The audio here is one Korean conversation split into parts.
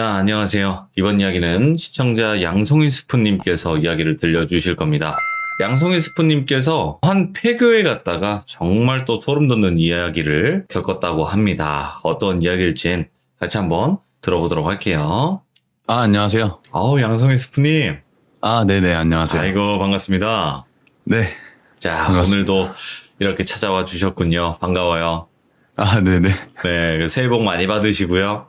자, 안녕하세요. 이번 이야기는 시청자 양송이 스프님께서 이야기를 들려주실 겁니다. 양송이 스프님께서 한 폐교에 갔다가 정말 또 소름 돋는 이야기를 겪었다고 합니다. 어떤 이야기일진 같이 한번 들어보도록 할게요. 안녕하세요. 양송이 스프님. 네네, 안녕하세요. 아이고, 반갑습니다. 네. 자, 반갑습니다. 오늘도 이렇게 찾아와 주셨군요. 반가워요. 네네. 네, 새해 복 많이 받으시고요.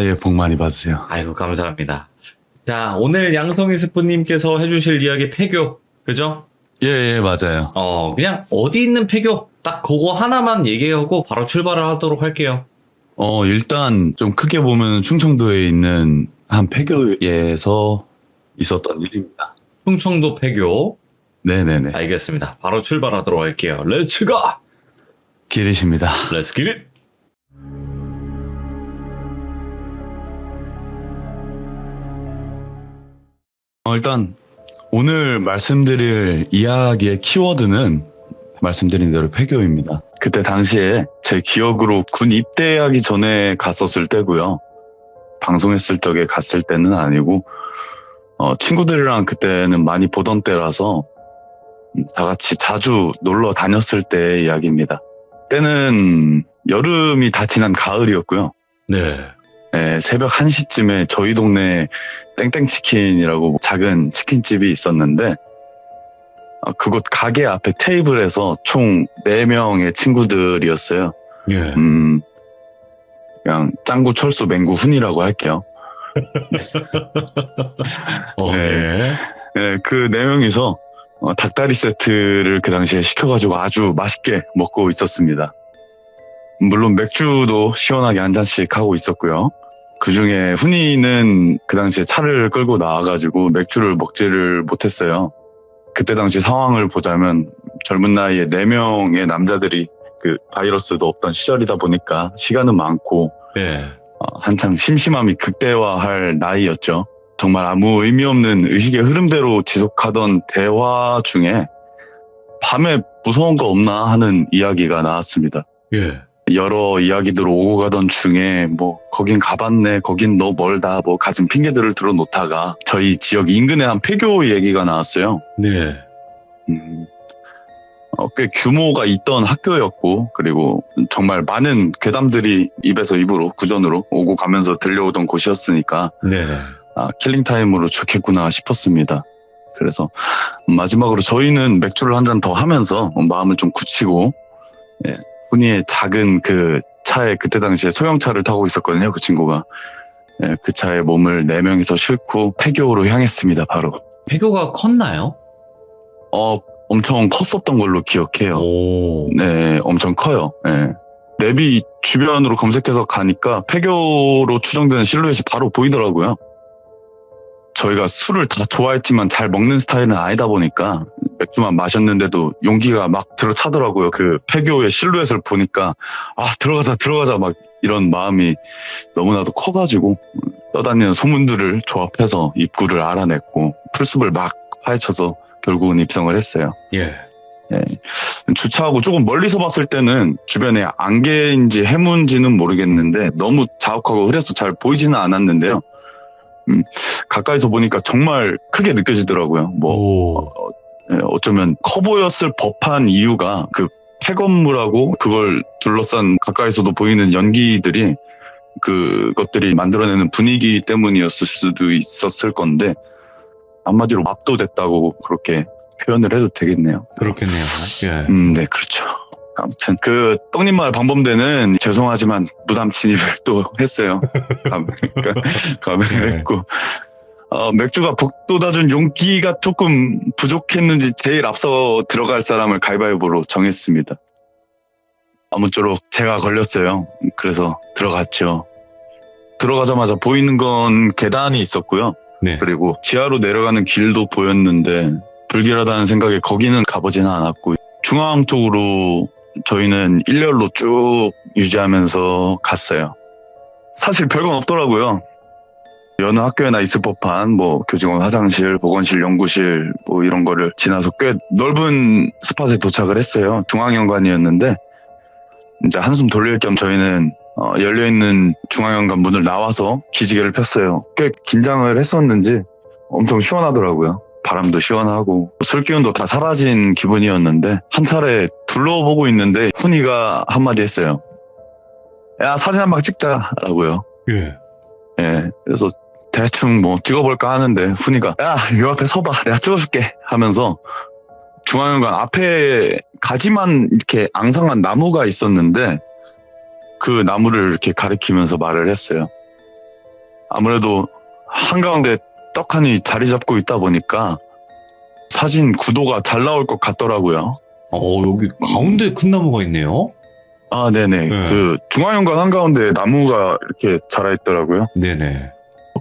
예, 복 많이 받으세요. 아이고, 감사합니다. 자, 오늘 양송이 스프님께서 해주실 이야기 폐교, 그죠? 예, 맞아요. 그냥 어디 있는 폐교, 딱 그거 하나만 얘기하고 바로 출발을 하도록 할게요. 일단 좀 크게 보면 충청도에 있는 한 폐교에서 있었던 일입니다. 충청도 폐교. 네네네. 알겠습니다. 바로 출발하도록 할게요. 렛츠 고! 길이십니다. 렛츠 기릿! 일단 오늘 말씀드릴 이야기의 키워드는 말씀드린 대로 폐교입니다. 그때 당시에 제 기억으로 군 입대하기 전에 갔었을 때고요. 방송했을 적에 갔을 때는 아니고 친구들이랑 그때는 많이 보던 때라서 다 같이 자주 놀러 다녔을 때의 이야기입니다. 때는 여름이 다 지난 가을이었고요. 네. 새벽 1시쯤에 저희 동네 땡땡치킨이라고 작은 치킨집이 있었는데 그곳 가게 앞에 테이블에서 총 4명의 친구들이었어요. 예. 그냥 짱구, 철수, 맹구, 훈이라고 할게요. 네. 그 4명이서 닭다리 세트를 그 당시에 시켜가지고 아주 맛있게 먹고 있었습니다. 물론 맥주도 시원하게 한 잔씩 하고 있었고요. 그 중에 훈이는 그 당시에 차를 끌고 나와가지고 맥주를 먹지를 못했어요. 그때 당시 상황을 보자면 젊은 나이에 4명의 남자들이 그 바이러스도 없던 시절이다 보니까 시간은 많고 예. 한창 심심함이 극대화할 나이였죠. 정말 아무 의미 없는 의식의 흐름대로 지속하던 대화 중에 밤에 무서운 거 없나 하는 이야기가 나왔습니다. 예. 여러 이야기들 오고 가던 중에 거긴 가봤네, 거긴 너 멀다, 가진 핑계들을 들어놓다가 저희 지역 인근에 한 폐교 얘기가 나왔어요. 네. 꽤 규모가 있던 학교였고, 그리고 정말 많은 괴담들이 입에서 입으로 구전으로 오고 가면서 들려오던 곳이었으니까 네. 킬링타임으로 좋겠구나 싶었습니다. 그래서 마지막으로 저희는 맥주를 한 잔 더 하면서 마음을 좀 굳히고, 훈이의 작은 그 차에 그때 당시에 소형차를 타고 있었거든요. 그 친구가. 그 차에 몸을 4명이서 싣고 폐교로 향했습니다. 바로. 폐교가 컸나요? 엄청 컸었던 걸로 기억해요. 오. 네, 엄청 커요. 내비 주변으로 검색해서 가니까 폐교로 추정되는 실루엣이 바로 보이더라고요. 저희가 술을 다 좋아했지만 잘 먹는 스타일은 아니다 보니까 맥주만 마셨는데도 용기가 막 들어차더라고요. 그 폐교의 실루엣을 보니까 들어가자 막 이런 마음이 너무나도 커가지고 떠다니는 소문들을 조합해서 입구를 알아냈고 풀숲을 막 파헤쳐서 결국은 입성을 했어요. 예. 주차하고 조금 멀리서 봤을 때는 주변에 안개인지 해문지는 모르겠는데 너무 자욱하고 흐려서 잘 보이지는 않았는데요. 가까이서 보니까 정말 크게 느껴지더라고요. 어쩌면 커 보였을 법한 이유가 그 폐건물하고 그걸 둘러싼 가까이서도 보이는 연기들이 그것들이 만들어내는 분위기 때문이었을 수도 있었을 건데 한마디로 압도됐다고 그렇게 표현을 해도 되겠네요. 그렇겠네요. 예. 네, 그렇죠. 아무튼 그 떡잎마을 방범대는 죄송하지만 무담 진입을 또 했어요. 감을 했고 맥주가 북돋아준 용기가 조금 부족했는지 제일 앞서 들어갈 사람을 가위바위보로 정했습니다. 아무쪼록 제가 걸렸어요. 그래서 들어갔죠. 들어가자마자 보이는 건 계단이 있었고요. 네. 그리고 지하로 내려가는 길도 보였는데 불길하다는 생각에 거기는 가보지는 않았고 중앙 쪽으로 저희는 일렬로 쭉 유지하면서 갔어요. 사실 별건 없더라고요. 여느 학교에나 있을 법한 교직원 화장실, 보건실, 연구실 이런 거를 지나서 꽤 넓은 스팟에 도착을 했어요. 중앙연관이었는데 이제 한숨 돌릴 겸 저희는 열려있는 중앙현관 문을 나와서 기지개를 폈어요. 꽤 긴장을 했었는지 엄청 시원하더라고요. 바람도 시원하고 술 기운도 다 사라진 기분이었는데 한 차례 둘러보고 있는데 훈이가 한마디 했어요. 야, 사진 한 방 찍자라고요. 예. 예, 그래서 대충 뭐 찍어볼까 하는데 훈이가 야, 요 앞에 서봐, 내가 찍어줄게 하면서 중앙현관 앞에 가지만 이렇게 앙상한 나무가 있었는데 그 나무를 이렇게 가리키면서 말을 했어요. 아무래도 한가운데 떡하니 자리 잡고 있다 보니까 사진 구도가 잘 나올 것 같더라고요. 여기 가운데 큰 나무가 있네요. 아, 네네. 네. 그 중앙현관 한가운데 나무가 이렇게 자라있더라고요. 네네.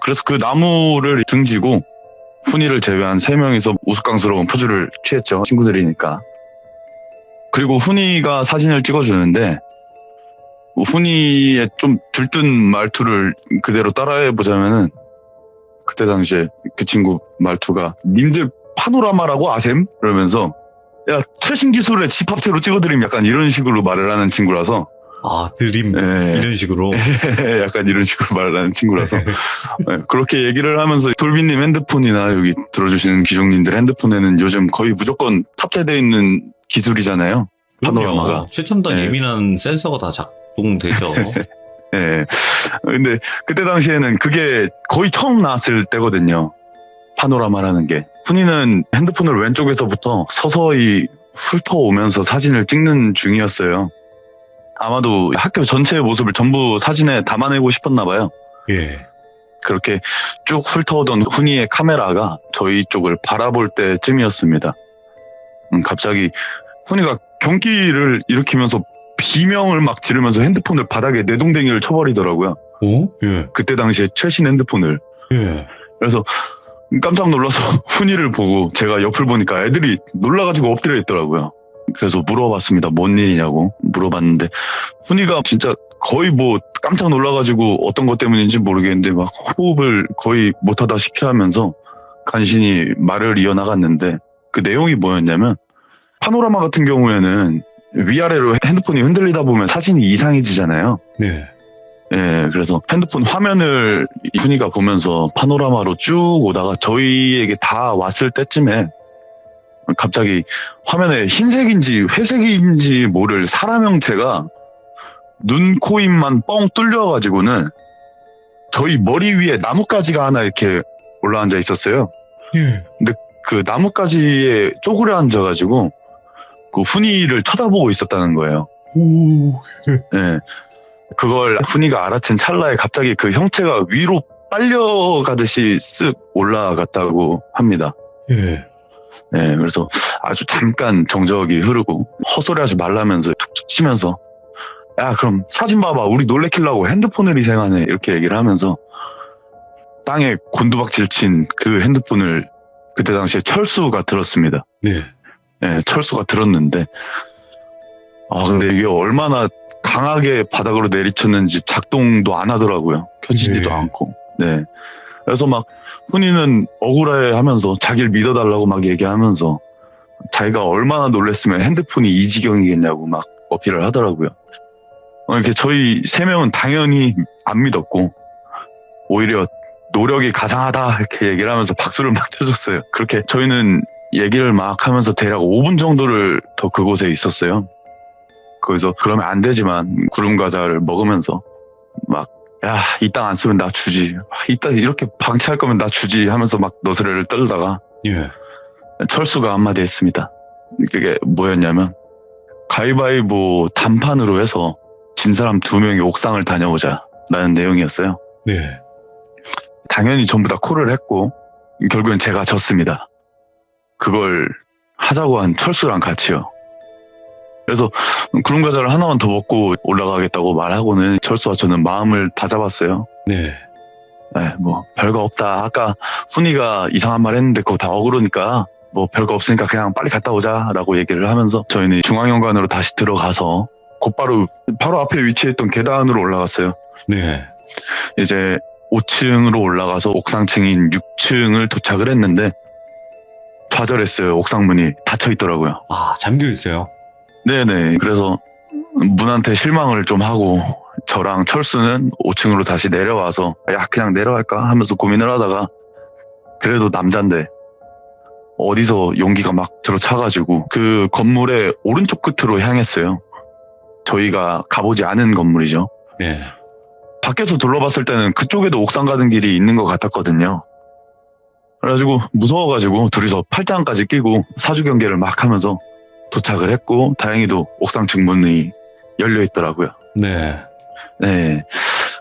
그래서 그 나무를 등지고 훈이를 제외한 3명이서 우스꽝스러운 포즈를 취했죠. 친구들이니까. 그리고 훈이가 사진을 찍어주는데 훈이의 좀 들뜬 말투를 그대로 따라해보자면은 그때 당시에 그 친구 말투가 님들 파노라마라고 아셈? 이러면서 야, 최신 기술의 집합체로 찍어드림 약간 이런 식으로 말을 하는 친구라서 드림. 예. 이런 식으로. 약간 이런 식으로 말을 하는 친구라서 예, 그렇게 얘기를 하면서 돌비님 핸드폰이나 여기 들어주시는 기종님들 핸드폰에는 요즘 거의 무조건 탑재되어 있는 기술이잖아요. 파노라마가. 그럼요. 최첨단 네. 예민한 센서가 다 작동되죠. 예. 근데 그때 당시에는 그게 거의 처음 나왔을 때거든요. 파노라마라는 게. 훈이는 핸드폰을 왼쪽에서부터 서서히 훑어오면서 사진을 찍는 중이었어요. 아마도 학교 전체의 모습을 전부 사진에 담아내고 싶었나 봐요. 예. 그렇게 쭉 훑어오던 훈이의 카메라가 저희 쪽을 바라볼 때쯤이었습니다. 갑자기 훈이가 경기를 일으키면서 비명을 막 지르면서 핸드폰을 바닥에 내동댕이를 쳐버리더라고요. 예. 그때 당시에 최신 핸드폰을. 예. 그래서 깜짝 놀라서 훈이를 보고 제가 옆을 보니까 애들이 놀라가지고 엎드려 있더라고요. 그래서 물어봤습니다. 뭔 일이냐고 물어봤는데 훈이가 진짜 거의 뭐 깜짝 놀라가지고 어떤 것 때문인지 모르겠는데 막 호흡을 거의 못하다시피 하면서 간신히 말을 이어나갔는데 그 내용이 뭐였냐면 파노라마 같은 경우에는 위아래로 핸드폰이 흔들리다 보면 사진이 이상해지잖아요. 네. 예, 그래서 핸드폰 화면을 훈이가 보면서 파노라마로 쭉 오다가 저희에게 다 왔을 때쯤에 갑자기 화면에 흰색인지 회색인지 모를 사람 형체가 눈, 코, 입만 뻥 뚫려가지고는 저희 머리 위에 나뭇가지가 하나 이렇게 올라앉아 있었어요. 예. 그 나뭇가지에 쪼그려 앉아가지고 그 훈이를 쳐다보고 있었다는 거예요. 오. 예. 그걸 훈이가 알아챈 찰나에 갑자기 그 형체가 위로 빨려가듯이 쓱 올라갔다고 합니다. 예. 예, 그래서 아주 잠깐 정적이 흐르고 헛소리하지 말라면서 툭툭 치면서 야, 그럼 사진 봐봐. 우리 놀래키려고 핸드폰을 희생하네. 이렇게 얘기를 하면서 땅에 곤두박질 친 그 핸드폰을 그때 당시에 철수가 들었습니다. 네. 예, 철수가 들었는데 근데 이게 얼마나 강하게 바닥으로 내리쳤는지 작동도 안 하더라고요. 켜지지도 네. 않고. 네. 그래서 막 훈이는 억울해 하면서 자기를 믿어달라고 막 얘기하면서 자기가 얼마나 놀랬으면 핸드폰이 이 지경이겠냐고 막 어필을 하더라고요. 이렇게 저희 3명은 당연히 안 믿었고 오히려 노력이 가상하다 이렇게 얘기를 하면서 박수를 막 쳐줬어요. 그렇게 저희는 얘기를 막 하면서 대략 5분 정도를 더 그곳에 있었어요. 거기서 그러면 안 되지만 구름 과자를 먹으면서 막 야, 이 땅 안 쓰면 나 주지. 이 땅 이렇게 방치할 거면 나 주지 하면서 막 너스레를 떨다가 예. 철수가 한마디 했습니다. 그게 뭐였냐면 가위바위보 단판으로 해서 진 사람 2명이 옥상을 다녀오자 라는 내용이었어요. 네. 당연히 전부 다 콜을 했고 결국엔 제가 졌습니다. 그걸 하자고 한 철수랑 같이요. 그래서 구름 과자를 하나만 더 먹고 올라가겠다고 말하고는 철수와 저는 마음을 다 잡았어요. 네. 네, 뭐 별거 없다. 아까 훈이가 이상한 말 했는데 그거 다 억울하니까 뭐 별거 없으니까 그냥 빨리 갔다 오자라고 얘기를 하면서 저희는 중앙현관으로 다시 들어가서 곧바로 바로 앞에 위치했던 계단으로 올라갔어요. 네. 이제 5층으로 올라가서 옥상층인 6층을 도착을 했는데 좌절했어요. 옥상 문이 닫혀 있더라고요. 잠겨 있어요. 네네. 그래서 문한테 실망을 좀 하고 저랑 철수는 5층으로 다시 내려와서 야 그냥 내려갈까 하면서 고민을 하다가 그래도 남잔데 어디서 용기가 막 들어차가지고 그 건물의 오른쪽 끝으로 향했어요. 저희가 가보지 않은 건물이죠. 네. 밖에서 둘러봤을 때는 그쪽에도 옥상 가는 길이 있는 것 같았거든요. 그래가지고 무서워가지고 둘이서 팔짱까지 끼고 사주 경계를 막 하면서 도착을 했고 다행히도 옥상 측문이 열려 있더라고요. 네. 네.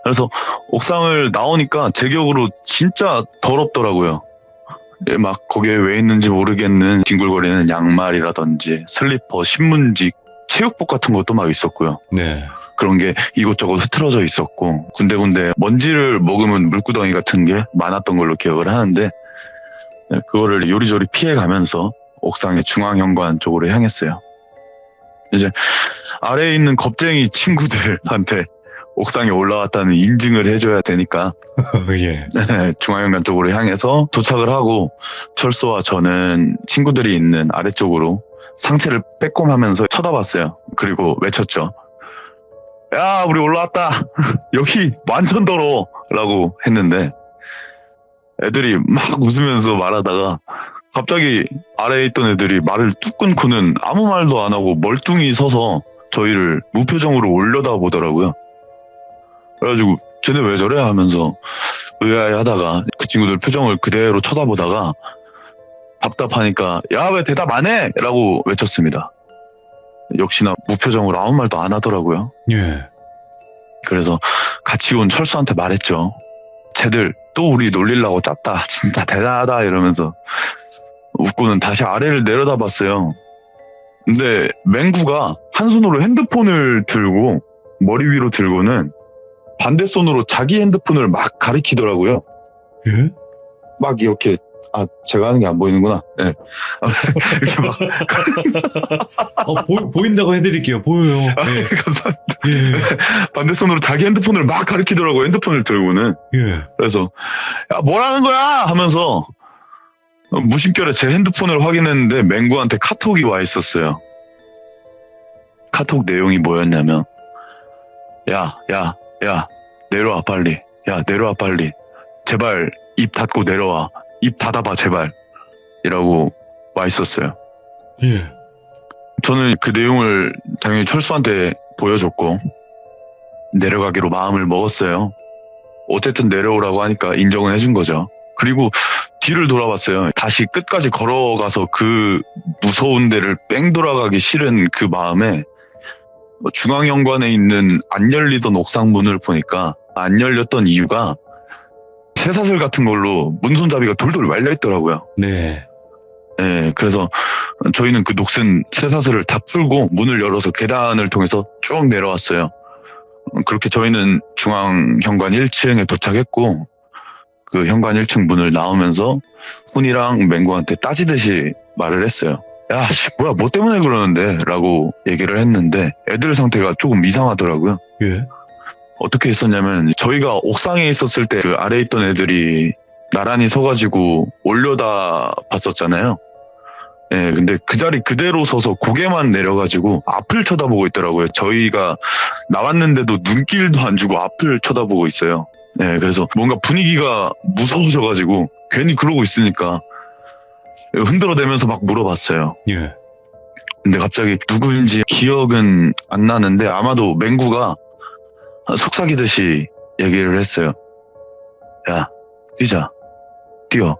그래서 옥상을 나오니까 제 기억으로 진짜 더럽더라고요. 예, 막 거기에 왜 있는지 모르겠는 뒹굴거리는 양말이라든지 슬리퍼, 신문지, 체육복 같은 것도 막 있었고요. 네. 그런 게 이곳저곳 흐트러져 있었고 군데군데 먼지를 머금은 물구덩이 같은 게 많았던 걸로 기억을 하는데 그거를 요리조리 피해가면서 옥상의 중앙현관 쪽으로 향했어요. 이제 아래에 있는 겁쟁이 친구들한테 옥상에 올라왔다는 인증을 해줘야 되니까 예. 중앙현관 쪽으로 향해서 도착을 하고 철수와 저는 친구들이 있는 아래쪽으로 상체를 빼꼼하면서 쳐다봤어요. 그리고 외쳤죠. 야 우리 올라왔다. 여기 완전 더러워 라고 했는데 애들이 막 웃으면서 말하다가 갑자기 아래에 있던 애들이 말을 뚝 끊고는 아무 말도 안 하고 멀뚱히 서서 저희를 무표정으로 올려다보더라고요. 그래가지고 쟤네 왜 저래 하면서 의아해하다가 그 친구들 표정을 그대로 쳐다보다가 답답하니까 야 왜 대답 안 해? 라고 외쳤습니다. 역시나 무표정으로 아무 말도 안 하더라고요. 예. 그래서 같이 온 철수한테 말했죠. 쟤들 또 우리 놀리려고 짰다. 진짜 대단하다 이러면서 웃고는 다시 아래를 내려다봤어요. 근데 맹구가 한 손으로 핸드폰을 들고 머리 위로 들고는 반대 손으로 자기 핸드폰을 막 가리키더라고요. 예? 막 이렇게 제가 하는 게 안 보이는구나. 네. 이렇게 막 보인다고 해드릴게요. 보여요. 예. 감사합니다. 예. 반대 손으로 자기 핸드폰을 막 가리키더라고요. 핸드폰을 들고는. 예. 그래서 야 뭐라는 거야 하면서 무심결에 제 핸드폰을 확인했는데 맹구한테 카톡이 와 있었어요. 카톡 내용이 뭐였냐면 야 내려와 빨리. 야 내려와 빨리. 제발 입 닫고 내려와. 입 닫아봐 제발. 이라고 와 있었어요. 예. 저는 그 내용을 당연히 철수한테 보여줬고 내려가기로 마음을 먹었어요. 어쨌든 내려오라고 하니까 인정은 해준 거죠. 그리고 뒤를 돌아봤어요. 다시 끝까지 걸어가서 그 무서운 데를 뺑 돌아가기 싫은 그 마음에 중앙현관에 있는 안 열리던 옥상 문을 보니까 안 열렸던 이유가 쇠사슬 같은 걸로 문 손잡이가 돌돌 말려 있더라고요. 네. 네, 그래서 저희는 그 녹슨 쇠사슬을 다 풀고 문을 열어서 계단을 통해서 쭉 내려왔어요. 그렇게 저희는 중앙현관 1층에 도착했고 그 현관 1층 문을 나오면서 훈이랑 맹구한테 따지듯이 말을 했어요. 야, 뭐야, 뭐 때문에 그러는데? 라고 얘기를 했는데 애들 상태가 조금 이상하더라고요. 예. 어떻게 했었냐면 저희가 옥상에 있었을 때 그 아래에 있던 애들이 나란히 서가지고 올려다 봤었잖아요. 예, 근데 그 자리 그대로 서서 고개만 내려가지고 앞을 쳐다보고 있더라고요. 저희가 나왔는데도 눈길도 안 주고 앞을 쳐다보고 있어요. 예, 그래서 뭔가 분위기가 무서워져가지고 괜히 그러고 있으니까 흔들어대면서 막 물어봤어요. 예. 근데 갑자기 누구인지 기억은 안 나는데 아마도 맹구가 속삭이듯이 얘기를 했어요. 야, 뛰자. 뛰어.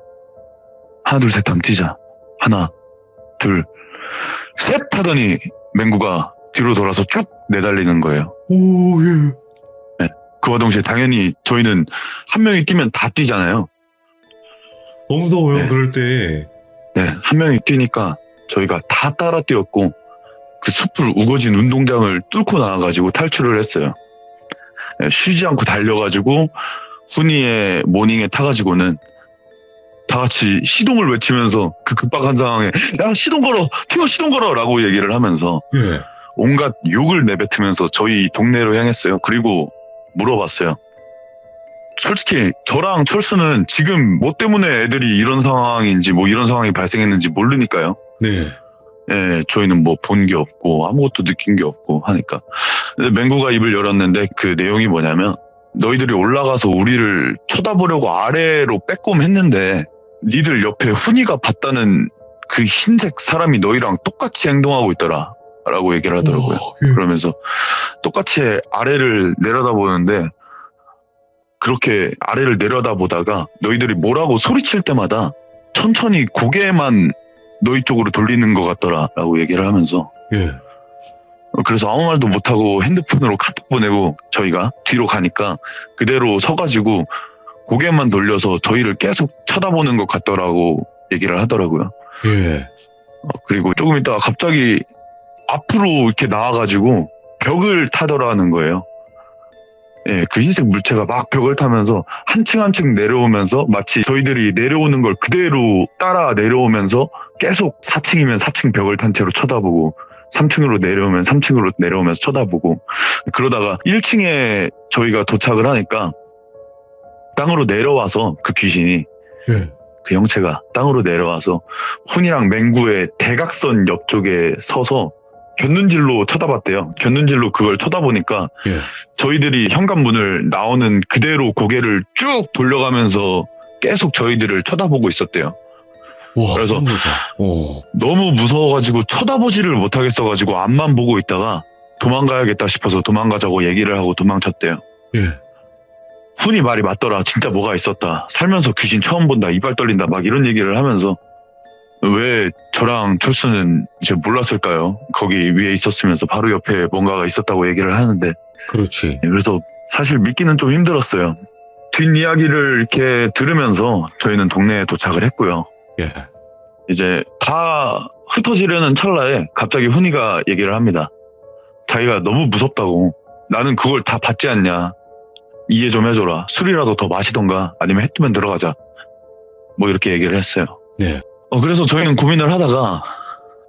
하나, 둘, 셋 하면 뛰자. 하나, 둘, 셋 하더니 맹구가 뒤로 돌아서 쭉 내달리는 거예요. 오, 예. 네. 그와 동시에 당연히 저희는 한 명이 뛰면 다 뛰잖아요. 너무 무서워요, 네. 그럴 때. 네, 한 명이 뛰니까 저희가 다 따라 뛰었고 그 숲을 우거진 운동장을 뚫고 나와가지고 탈출을 했어요. 네, 쉬지 않고 달려가지고 훈이의 모닝에 타가지고는 다 같이 시동을 외치면서 그 급박한 상황에 야 시동 걸어 튀어 시동 걸어 라고 얘기를 하면서 예. 온갖 욕을 내뱉으면서 저희 동네로 향했어요. 그리고 물어봤어요. 솔직히 저랑 철수는 지금 뭐 때문에 애들이 이런 상황인지 뭐 이런 상황이 발생했는지 모르니까요. 네. 예, 저희는 뭐 본 게 없고 아무것도 느낀 게 없고 하니까 근데 맹구가 입을 열었는데 그 내용이 뭐냐면 너희들이 올라가서 우리를 쳐다보려고 아래로 빼꼼 했는데 니들 옆에 훈이가 봤다는 그 흰색 사람이 너희랑 똑같이 행동하고 있더라 라고 얘기를 하더라고요. 그러면서 똑같이 아래를 내려다보는데 그렇게 아래를 내려다보다가 너희들이 뭐라고 소리칠 때마다 천천히 고개만 너희 쪽으로 돌리는 것 같더라 라고 얘기를 하면서 예. 그래서 아무 말도 못하고 핸드폰으로 카톡 보내고 저희가 뒤로 가니까 그대로 서가지고 고개만 돌려서 저희를 계속 쳐다보는 것 같더라고 얘기를 하더라고요. 예. 그리고 조금 있다가 갑자기 앞으로 이렇게 나와가지고 벽을 타더라는 거예요. 예, 그 흰색 물체가 막 벽을 타면서 한 층 한 층 내려오면서 마치 저희들이 내려오는 걸 그대로 따라 내려오면서 계속 4층이면 4층 벽을 탄 채로 쳐다보고 3층으로 내려오면 3층으로 내려오면서 쳐다보고 그러다가 1층에 저희가 도착을 하니까 땅으로 내려와서 그 귀신이 예. 그 형체가 땅으로 내려와서 훈이랑 맹구의 대각선 옆쪽에 서서 곁눈질로 쳐다봤대요. 곁눈질로 그걸 쳐다보니까 예. 저희들이 현관문을 나오는 그대로 고개를 쭉 돌려가면서 계속 저희들을 쳐다보고 있었대요. 와, 그래서 소름 돋아. 오. 너무 무서워가지고 쳐다보지를 못하겠어가지고 앞만 보고 있다가 도망가야겠다 싶어서 도망가자고 얘기를 하고 도망쳤대요. 예. 훈이 말이 맞더라. 진짜 뭐가 있었다. 살면서 귀신 처음 본다. 이발 떨린다. 막 이런 얘기를 하면서 왜 저랑 철수는 이제 몰랐을까요? 거기 위에 있었으면서 바로 옆에 뭔가가 있었다고 얘기를 하는데 그렇지. 그래서 사실 믿기는 좀 힘들었어요. 뒷이야기를 이렇게 들으면서 저희는 동네에 도착을 했고요. 예. 이제 다 흩어지려는 찰나에 갑자기 훈이가 얘기를 합니다. 자기가 너무 무섭다고 나는 그걸 다 받지 않냐. 이해 좀 해줘라. 술이라도 더 마시던가 아니면 해 뜨면 들어가자. 뭐 이렇게 얘기를 했어요. 네. 그래서 저희는 고민을 하다가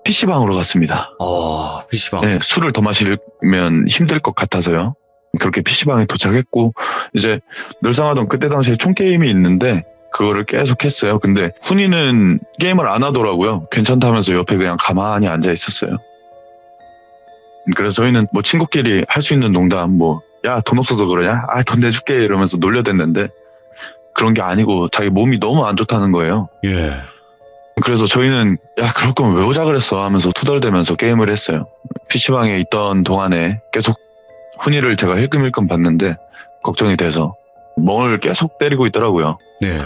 PC방으로 갔습니다. 아, PC방. 네, 술을 더 마시면 힘들 것 같아서요. 그렇게 PC방에 도착했고 이제 늘상 하던 그때 당시에 총게임이 있는데 그거를 계속 했어요. 근데 훈이는 게임을 안 하더라고요. 괜찮다면서 옆에 그냥 가만히 앉아 있었어요. 그래서 저희는 뭐 친구끼리 할 수 있는 농담 야, 돈 없어서 그러냐? 아, 돈 내줄게 이러면서 놀려댔는데 그런 게 아니고 자기 몸이 너무 안 좋다는 거예요. 예. 그래서 저희는 야, 그럴 거면 왜 오자 그랬어 하면서 투덜대면서 게임을 했어요. PC방에 있던 동안에 계속 훈이를 제가 힐끔힐끔 봤는데 걱정이 돼서 멍을 계속 때리고 있더라고요. 네.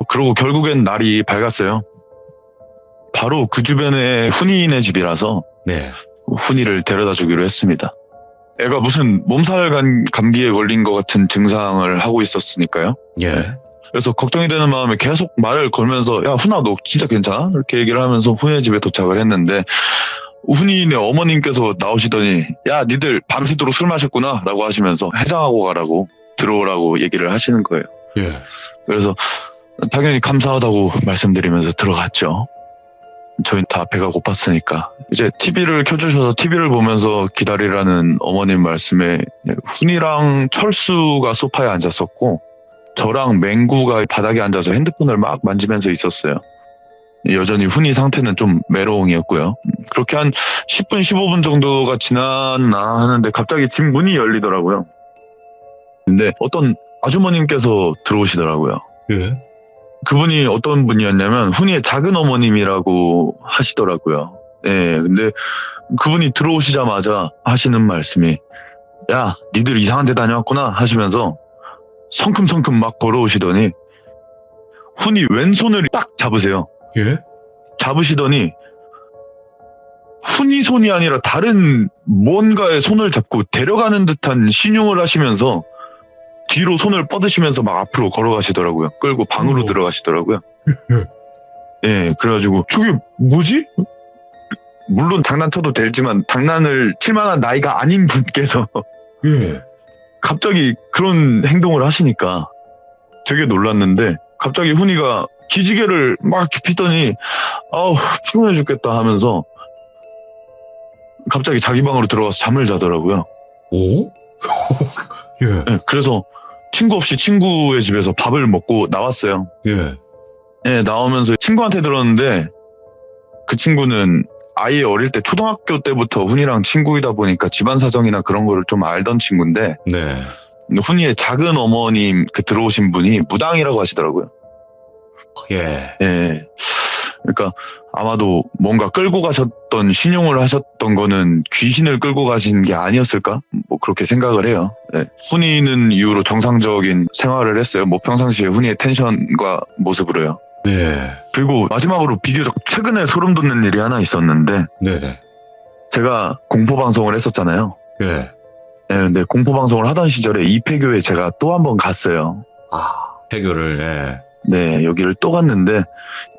그러고 결국엔 날이 밝았어요. 바로 그 주변에 훈이네 집이라서 네. 훈이를 데려다 주기로 했습니다. 애가 무슨 몸살 감기에 걸린 것 같은 증상을 하고 있었으니까요. 예. 그래서 걱정이 되는 마음에 계속 말을 걸면서 야, 훈아 너 진짜 괜찮아? 이렇게 얘기를 하면서 훈이네 집에 도착을 했는데 훈이네 어머님께서 나오시더니 야, 니들 밤새도록 술 마셨구나 라고 하시면서 해장하고 가라고 들어오라고 얘기를 하시는 거예요. 예. 그래서 당연히 감사하다고 말씀드리면서 들어갔죠. 저희는 다 배가 고팠으니까 이제 TV를 켜주셔서 TV를 보면서 기다리라는 어머님 말씀에 훈이랑 철수가 소파에 앉았었고 저랑 맹구가 바닥에 앉아서 핸드폰을 막 만지면서 있었어요. 여전히 훈이 상태는 좀 메롱이었고요. 그렇게 한 10분 15분 정도가 지났나 하는데 갑자기 집 문이 열리더라고요. 근데 어떤 아주머님께서 들어오시더라고요. 예. 그분이 어떤 분이었냐면 훈이의 작은 어머님이라고 하시더라고요. 예, 근데 그분이 들어오시자마자 하시는 말씀이 야, 니들 이상한 데 다녀왔구나 하시면서 성큼성큼 막 걸어오시더니 훈이 왼손을 딱 잡으세요. 예. 잡으시더니 훈이 손이 아니라 다른 뭔가의 손을 잡고 데려가는 듯한 신용을 하시면서 뒤로 손을 뻗으시면서 막 앞으로 걸어가시더라고요. 끌고 방으로 들어가시더라고요. 예, 그래가지고 저게 뭐지? 물론 장난쳐도 되지만 장난을 칠 만한 나이가 아닌 분께서 예. 갑자기 그런 행동을 하시니까 되게 놀랐는데 갑자기 훈이가 기지개를 막 이렇게 피더니 아우 피곤해 죽겠다 하면서 갑자기 자기 방으로 들어가서 잠을 자더라고요. 오? 예. 예, 그래서 친구 없이 친구의 집에서 밥을 먹고 나왔어요. 예. 예, 나오면서 친구한테 들었는데 그 친구는 아예 어릴 때 초등학교 때부터 훈이랑 친구이다 보니까 집안 사정이나 그런 거를 좀 알던 친구인데 네. 훈이의 작은 어머님 그 들어오신 분이 무당이라고 하시더라고요. 예. 예. 그러니까 아마도 뭔가 끌고 가셨던 신용을 하셨던 거는 귀신을 끌고 가신 게 아니었을까? 뭐 그렇게 생각을 해요. 예. 훈이는 이후로 정상적인 생활을 했어요. 뭐 평상시에 훈이의 텐션과 모습으로요. 네. 그리고 마지막으로 비교적 최근에 소름 돋는 일이 하나 있었는데 네네. 제가 공포 방송을 했었잖아요. 예. 예, 근데 공포 방송을 하던 시절에 이폐교에 제가 또 한 번 갔어요. 폐교를, 예. 네, 여기를 또 갔는데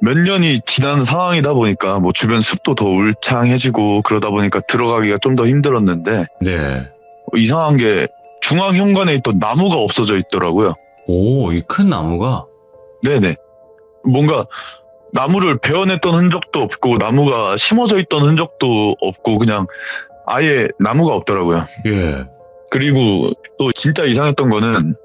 몇 년이 지난 상황이다 보니까 뭐 주변 숲도 더 울창해지고 그러다 보니까 들어가기가 좀 더 힘들었는데 네. 이상한 게 중앙 현관에 있던 나무가 없어져 있더라고요. 오, 이 큰 나무가? 네네. 뭔가 나무를 베어냈던 흔적도 없고 나무가 심어져 있던 흔적도 없고 그냥 아예 나무가 없더라고요. 예. 그리고 또 진짜 이상했던 거는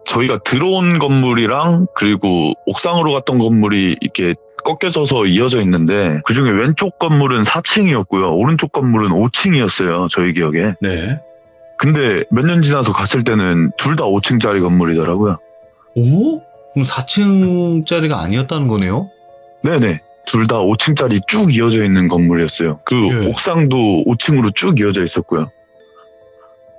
저희가 들어온 건물이랑 그리고 옥상으로 갔던 건물이 이렇게 꺾여져서 이어져 있는데 그중에 왼쪽 건물은 4층이었고요. 오른쪽 건물은 5층이었어요. 저희 기억에. 네. 근데 몇 년 지나서 갔을 때는 둘 다 5층짜리 건물이더라고요. 오? 그럼 4층짜리가 아니었다는 거네요? 네네. 둘 다 5층짜리 쭉 이어져 있는 건물이었어요. 그 예. 옥상도 5층으로 쭉 이어져 있었고요.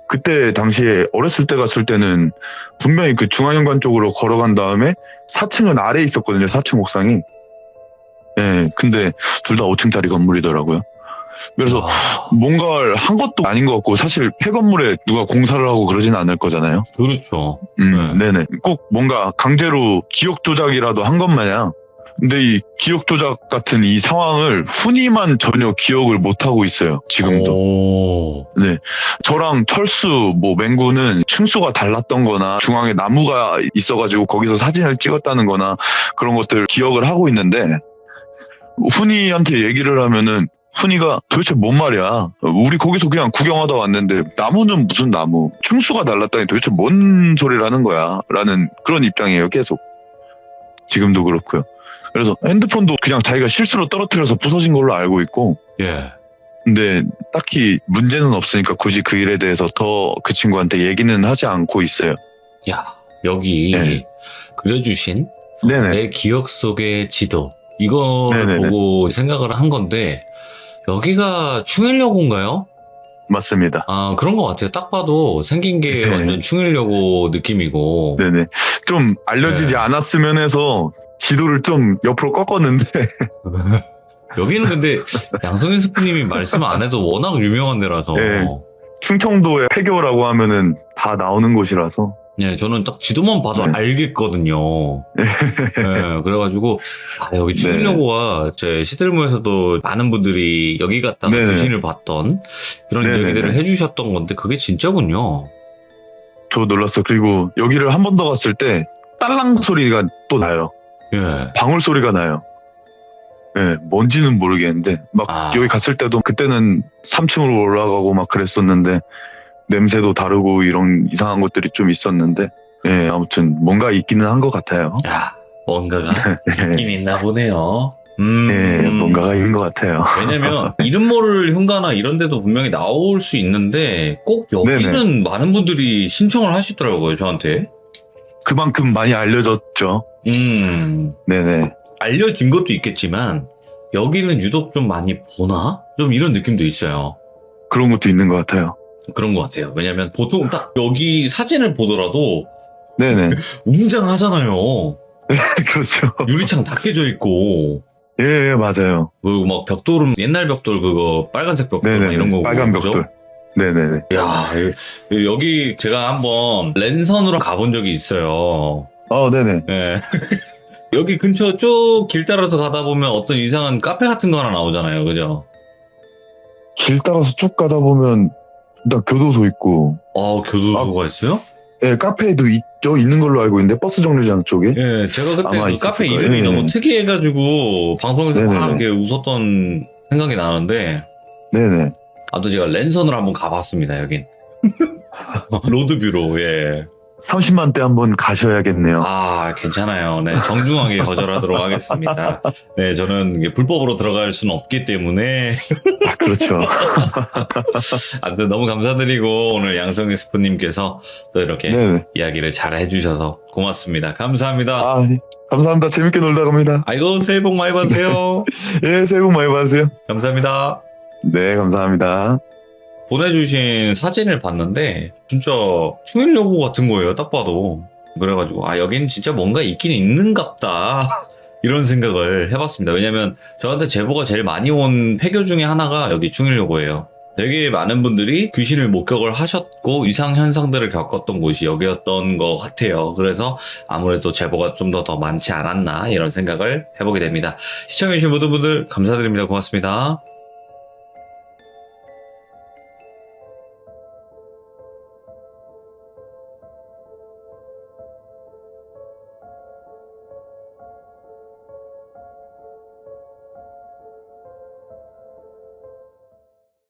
그때 당시에 어렸을 때 갔을 때는 분명히 그 중앙현관 쪽으로 걸어간 다음에 4층은 아래에 있었거든요. 4층 옥상이. 예, 근데 둘 다 5층짜리 건물이더라고요. 그래서 와, 뭔가를 한 것도 아닌 것 같고 사실 폐건물에 누가 공사를 하고 그러진 않을 거잖아요. 그렇죠. 네네. 꼭 뭔가 강제로 기억 조작이라도 한 것 마냥. 근데 이 기억 조작 같은 이 상황을 훈이만 전혀 기억을 못 하고 있어요. 지금도. 오. 네. 저랑 철수, 뭐 맹구는 층수가 달랐던 거나 중앙에 나무가 있어가지고 거기서 사진을 찍었다는 거나 그런 것들 기억을 하고 있는데 훈이한테 얘기를 하면은 훈이가 도대체 뭔 말이야. 우리 거기서 그냥 구경하다 왔는데 나무는 무슨 나무. 층수가 달랐다니 도대체 뭔 소리를 하는 거야. 라는 그런 입장이에요. 계속. 지금도 그렇고요. 그래서 핸드폰도 그냥 자기가 실수로 떨어뜨려서 부서진 걸로 알고 있고 예. 근데 딱히 문제는 없으니까 굳이 그 일에 대해서 더 그 친구한테 얘기는 하지 않고 있어요. 야, 여기 네. 그려주신 네네. 내 기억 속의 지도. 이걸 네네네. 보고 생각을 한 건데, 여기가 충일여고인가요? 맞습니다. 아, 그런 것 같아요. 딱 봐도 생긴 게 네. 완전 충일여고 느낌이고. 네네. 좀 알려지지 네. 않았으면 해서 지도를 좀 옆으로 꺾었는데 여기는 근데 양성인 스프님이 말씀 안 해도 워낙 유명한 데라서. 네. 충청도의 폐교라고 하면은 다 나오는 곳이라서 네, 저는 딱 지도만 봐도 네. 알겠거든요. 네, 그래가지고, 여기 충일여고가 제 시들모에서도 많은 분들이 여기 갔다가 네네. 귀신을 봤던 그런 네네네. 이야기들을 해주셨던 건데, 그게 진짜군요. 저 놀랐어요. 그리고 여기를 한 번 더 갔을 때 딸랑 소리가 또 나요. 예. 방울 소리가 나요. 예, 뭔지는 모르겠는데 막 여기 갔을 때도 그때는 3층으로 올라가고 막 그랬었는데 냄새도 다르고 이런 이상한 것들이 좀 있었는데 예, 아무튼 뭔가 있기는 한 것 같아요. 야, 뭔가가 있긴 있나 보네요. 예, 뭔가가 있는 것 같아요. 왜냐면 이름 모를 흉가나 이런 데도 분명히 나올 수 있는데 꼭 여기는 많은 분들이 신청을 하시더라고요, 저한테. 그만큼 많이 알려졌죠. 네네. 알려진 것도 있겠지만 여기는 유독 좀 많이 보나? 좀 이런 느낌도 있어요. 그런 것도 있는 것 같아요. 그런 것 같아요. 왜냐면 보통 딱 여기 사진을 보더라도 네네. 웅장하잖아요. 그렇죠. 유리창 다 깨져 있고. 예, 맞아요. 그리고 막 벽돌은 옛날 벽돌 그거 빨간색 벽돌 막 이런 거고. 빨간 그죠? 벽돌. 네네네. 야, 여기 제가 한번 랜선으로 가본 적이 있어요. 네네. 예. 여기 근처 쭉 길 따라서 가다 보면 어떤 이상한 카페 같은 거 하나 나오잖아요. 그죠? 길 따라서 쭉 가다 보면 일단 교도소 있고 교도소가 있어요? 예, 카페에도 있는 걸로 알고 있는데 버스 정류장 쪽에. 예, 제가 그때 아마 그 있었을 카페 거예요. 이름이 네네. 너무 특이해가지고 방송에서 막 네네네. 이렇게 웃었던 생각이 나는데 네네. 아무튼 제가 랜선으로 한번 가봤습니다. 여긴 로드뷰로. 예. 30만 대 한번 가셔야겠네요. 아, 괜찮아요. 네, 정중하게 거절하도록 하겠습니다. 네, 저는 이게 불법으로 들어갈 수는 없기 때문에. 아, 그렇죠. 아무튼 너무 감사드리고, 오늘 양성희 스프님께서 또 이렇게 네네. 이야기를 잘 해주셔서 고맙습니다. 감사합니다. 아, 예. 감사합니다. 재밌게 놀다 갑니다. 아이고, 새해 복 많이 받으세요. 예, 새해 복 많이 받으세요. 감사합니다. 네, 감사합니다. 보내주신 사진을 봤는데 진짜 충일여고 같은 거예요. 딱 봐도. 그래가지고 아 여긴 진짜 뭔가 있긴 있는갑다 이런 생각을 해봤습니다. 왜냐면 저한테 제보가 제일 많이 온 폐교 중에 하나가 여기 충일여고예요. 되게 많은 분들이 귀신을 목격을 하셨고 이상 현상들을 겪었던 곳이 여기였던 것 같아요. 그래서 아무래도 제보가 좀 더 많지 않았나 이런 생각을 해보게 됩니다. 시청해주신 모든 분들 감사드립니다. 고맙습니다.